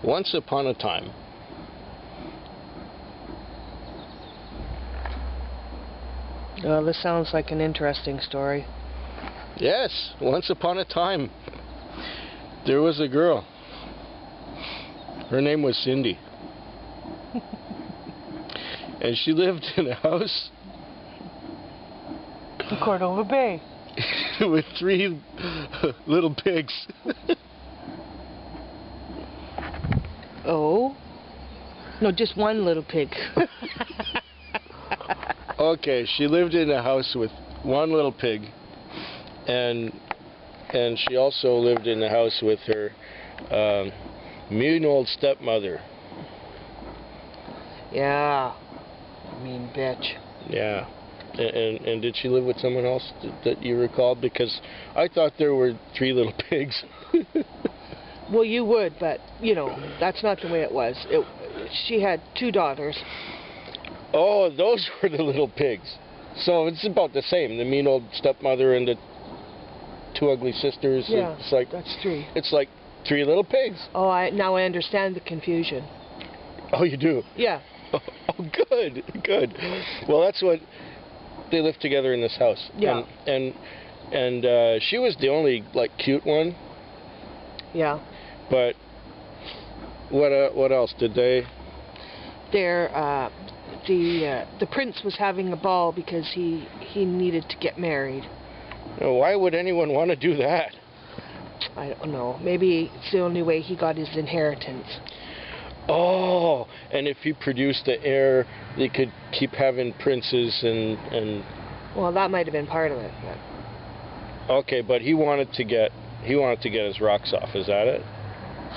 Once upon a time. Oh, this sounds like an interesting story. Yes, once upon a time, there was a girl. Her name was Cindy. And she lived in a house In Cordova Bay. with 3 little pigs. Oh? No, just one little pig. Okay, she lived in a house with 1 little pig, and she also lived in a house with her mean old stepmother. Yeah. Mean bitch. Yeah. And did she live with someone else that you recalled? Because I thought there were 3 little pigs. Well, you would, but, you know, that's not the way it was. She had 2 daughters. Oh, those were the little pigs. So it's about the same. The mean old stepmother and the 2 ugly sisters. Yeah, it's like, that's 3. It's like 3 little pigs. Oh, now I understand the confusion. Oh, you do? Yeah. Oh, good, good. Well, that's what they lived together in this house. Yeah. And she was the only like cute one. Yeah. But what else did they? The prince was having a ball because he needed to get married. Why would anyone want to do that? I don't know. Maybe it's the only way he got his inheritance. Oh, and if he produced the heir, they could keep having princes and. Well, that might have been part of it. But... Okay, but he wanted to get his rocks off. Is that it?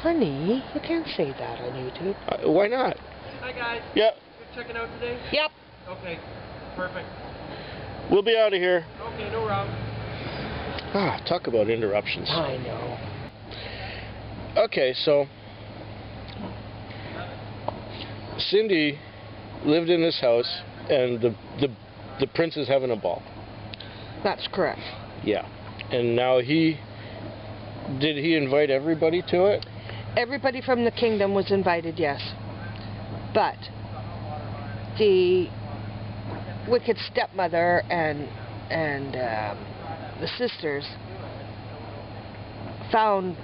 Honey, you can't say that on YouTube. Why not? Hi guys. Yep. You're checking out today? Yep. Okay. Perfect. We'll be out of here. Okay, no problem. Ah, talk about interruptions. I know. Okay, so Cindy lived in this house, and the prince is having a ball. That's correct. Yeah, and now did he invite everybody to it? Everybody from the kingdom was invited, yes. But the wicked stepmother and the sisters found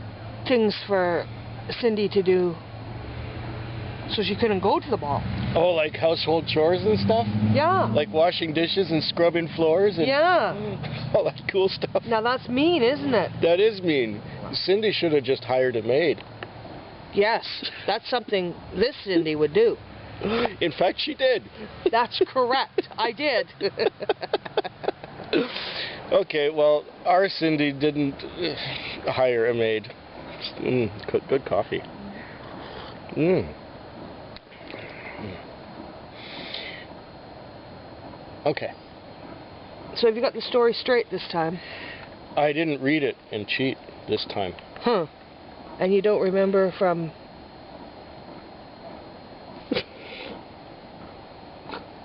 things for Cindy to do, so she couldn't go to the ball. Oh, like household chores and stuff? Yeah. Like washing dishes and scrubbing floors and yeah. all that cool stuff. Now that's mean, isn't it? That is mean. Cindy should have just hired a maid. Yes, that's something this Cindy would do. In fact, she did. That's correct. I did. Okay, well, our Cindy didn't hire a maid. Good coffee. Okay. So have you got the story straight this time? I didn't read it and cheat this time. Huh. And you don't remember from...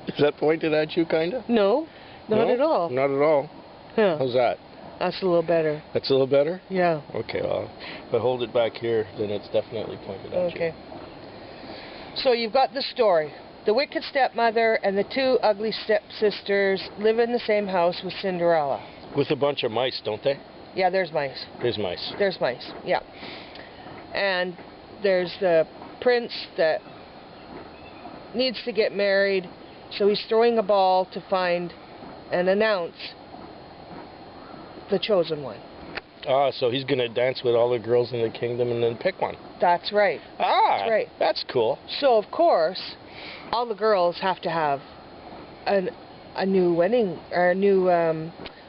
Is that pointed at you, kind of? No, not at all. Not at all. Huh. How's that? That's a little better. That's a little better? Yeah. Okay, well, if I hold it back here, then it's definitely pointed at you. Okay. So you've got the story. The wicked stepmother and the 2 ugly stepsisters live in the same house with Cinderella. With a bunch of mice, don't they? Yeah, there's mice. There's mice. There's mice, yeah. And there's the prince that needs to get married, so he's throwing a ball to find and announce the chosen one. Ah, so he's going to dance with all the girls in the kingdom and then pick one. That's right. Ah, that's right. That's cool. So, of course, all the girls have to have a new wedding, or a new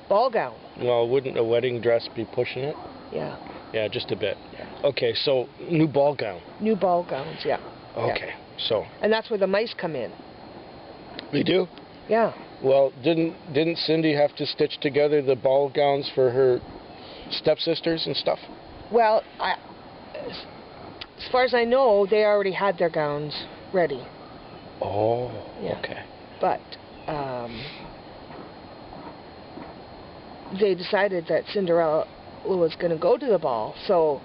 ball gown. Well, wouldn't a wedding dress be pushing it? Yeah. Yeah, just a bit. Okay, so new ball gown. New ball gowns, yeah. Okay, yeah. So. And that's where the mice come in. They do? Yeah. Well, didn't Cindy have to stitch together the ball gowns for her stepsisters and stuff? Well, as far as I know, they already had their gowns ready. Oh, yeah. Okay. But they decided that Cinderella was going to go to the ball, so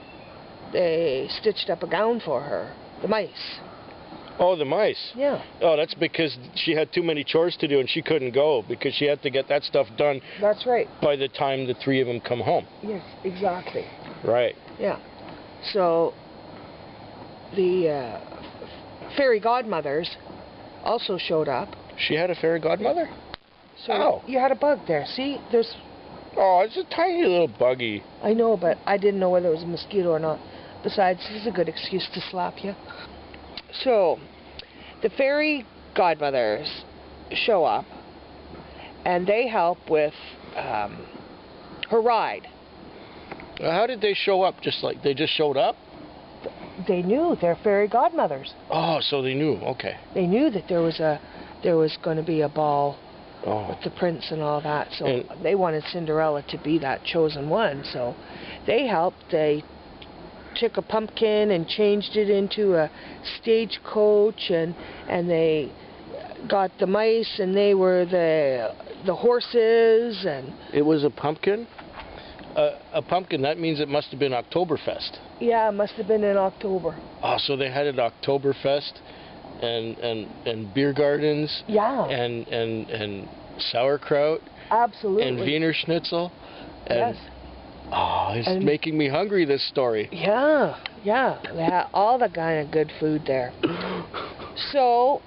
they stitched up a gown for her. The mice. Oh, the mice. Yeah. Oh, that's because she had too many chores to do and she couldn't go because she had to get that stuff done. That's right. By the time the three of them come home. Yes, exactly. Right. Yeah. So the fairy godmothers also showed up. She had a fairy godmother? So Ow. you had a bug there. See, there's. Oh, it's a tiny little buggy. I know, but I didn't know whether it was a mosquito or not. Besides, this is a good excuse to slap you. So, the fairy godmothers show up, and they help with her ride. How did they show up? Just like they just showed up? They knew they're fairy godmothers. Oh, so they knew. Okay. They knew that there was going to be a ball Oh. with the prince and all that. So And they wanted Cinderella to be that chosen one. So they helped. They took a pumpkin and changed it into a stagecoach, and they got the mice, and they were the horses. And it was a pumpkin? A pumpkin, that means it must have been Oktoberfest. yeah, it must have been in October. Oh, so they had an Oktoberfest and beer gardens. Yeah. And sauerkraut. Absolutely. And Wiener Schnitzel. And, yes. Oh, it's And making me hungry, this story. Yeah, yeah. They had all the kind of good food there. So,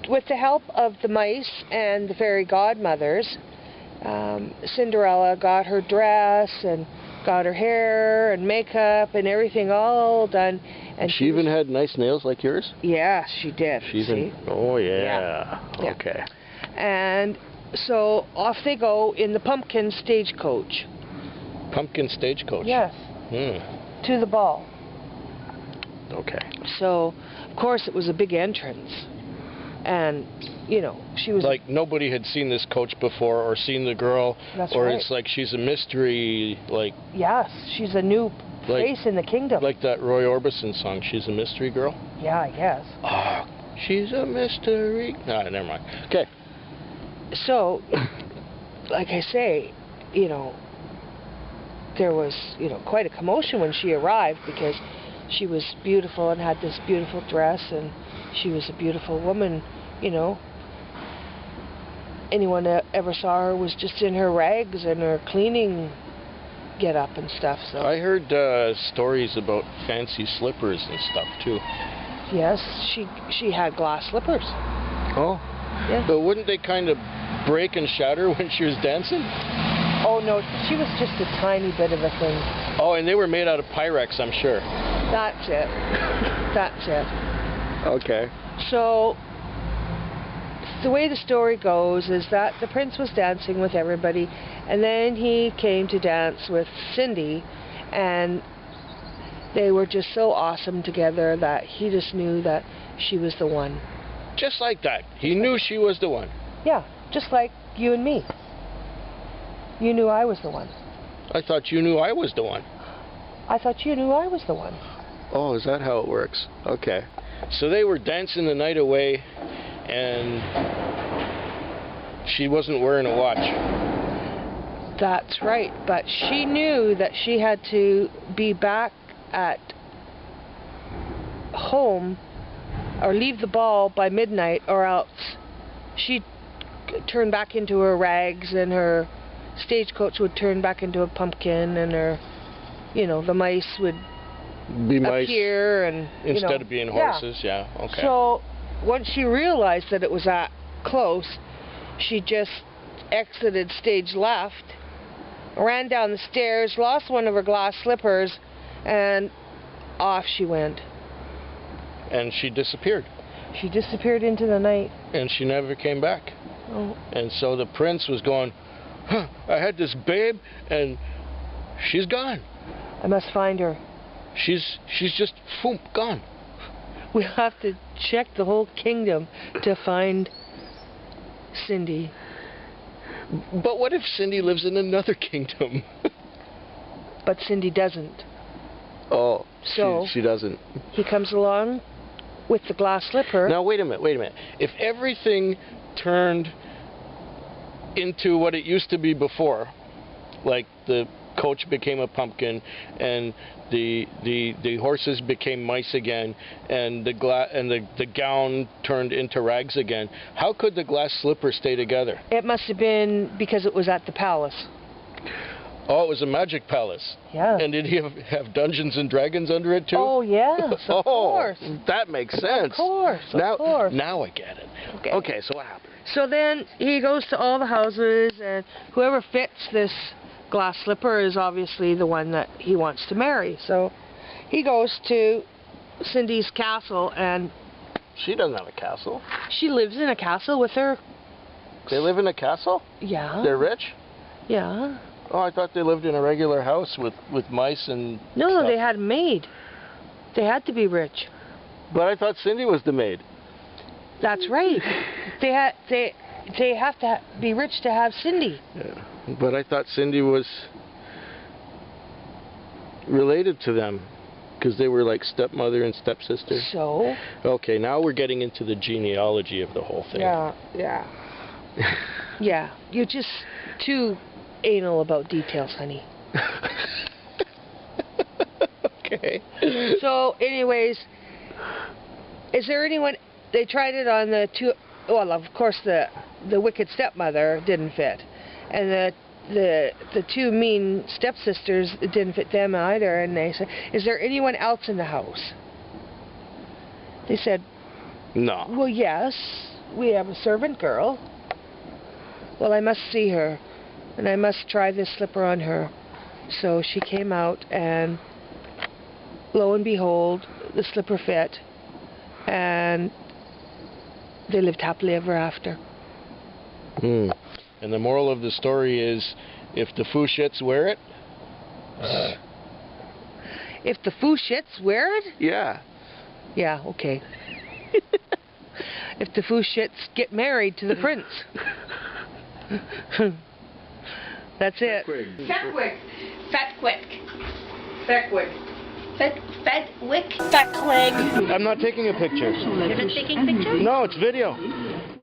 with the help of the mice and the fairy godmothers, Cinderella got her dress and got her hair and makeup and everything all done. And she even had nice nails like yours? Yeah, she did. Oh, yeah. Yeah. Okay. And so off they go in the pumpkin stagecoach. Pumpkin stagecoach? Yes. To the ball. Okay. So, of course, it was a big entrance. And, you know, she was... Like nobody had seen this coach before or seen the girl. That's or right. It's like she's a mystery, like... Yes, she's a new face in the kingdom. Like that Roy Orbison song, She's a Mystery Girl? Yeah, I guess. Oh, she's a mystery... No, never mind. Okay. So, like I say, you know, there was, you know, quite a commotion when she arrived because she was beautiful and had this beautiful dress, and she was a beautiful woman, you know. Anyone that ever saw her was just in her rags and her cleaning get-up and stuff. So I heard stories about fancy slippers and stuff, too. yes, she had glass slippers. Oh? Yeah. But wouldn't they kind of break and shatter when she was dancing? Oh, no, she was just a tiny bit of a thing. Oh, and they were made out of Pyrex, I'm sure. That's it. That's it. Okay. So, the way the story goes is that the prince was dancing with everybody, and then he came to dance with Cindy, and they were just so awesome together that he just knew that she was the one. Just like that. He knew she was the one. Yeah, just like you and me. You knew I was the one. I thought you knew I was the one. I thought you knew I was the one. Oh, is that how it works? Okay. So they were dancing the night away, and she wasn't wearing a watch. That's right, but she knew that she had to be back at home or leave the ball by midnight, or else she'd turn back into her rags, and her stagecoach would turn back into a pumpkin, and her, you know, the mice would Be mice appear, and instead of being horses. Yeah. Okay. So once she realized that it was that close, she just exited stage left, ran down the stairs, lost one of her glass slippers, and off she went. And she disappeared. She disappeared into the night. And she never came back. Oh. And so the prince was going, huh, I had this babe, and she's gone. I must find her. She's just, boom, gone. We'll have to check the whole kingdom to find Cindy. But what if Cindy lives in another kingdom? But Cindy doesn't. Oh, So she doesn't. He comes along with the glass slipper. Now, wait a minute. If everything turned into what it used to be before, like the coach became a pumpkin, and the horses became mice again, and the gown turned into rags again. How could the glass slipper stay together? It must have been because it was at the palace. Oh, it was a magic palace. Yeah. And did he have Dungeons and Dragons under it too? Oh, yes, of course. That makes sense. Of course, of course. Now I get it. Okay. Okay, so what happened? So then he goes to all the houses, and whoever fits this glass slipper is obviously the one that he wants to marry. So he goes to Cindy's castle, and She doesn't have a castle. she lives in a castle with her... They live in a castle? Yeah. They're rich? Yeah. Oh, I thought they lived in a regular house with mice and No, stuff. they had a maid. They had to be rich. But I thought Cindy was the maid. That's right. They have to be rich to have Cindy. Yeah. But I thought Cindy was related to them because they were like stepmother and stepsister. So? Okay, now we're getting into the genealogy of the whole thing. Yeah. Yeah. You're just too anal about details, honey. Okay. So, anyways, is there anyone... They tried it on the two... Well, of course, the wicked stepmother didn't fit. And the two mean stepsisters, it didn't fit them either. And they said, is there anyone else in the house? They said, No. well, yes, we have a servant girl. Well, I must see her, and I must try this slipper on her. So she came out, and lo and behold, the slipper fit, and they lived happily ever after. And the moral of the story is, if the foo shits, wear it? If the foo shits, wear it? Yeah. Yeah, okay. If the foo shits, get married to the prince. That's it. Fetwick. Fetwick. Beckwig. Fetwick. Fetwick. I'm not taking a picture. You're not taking pictures? No, it's video.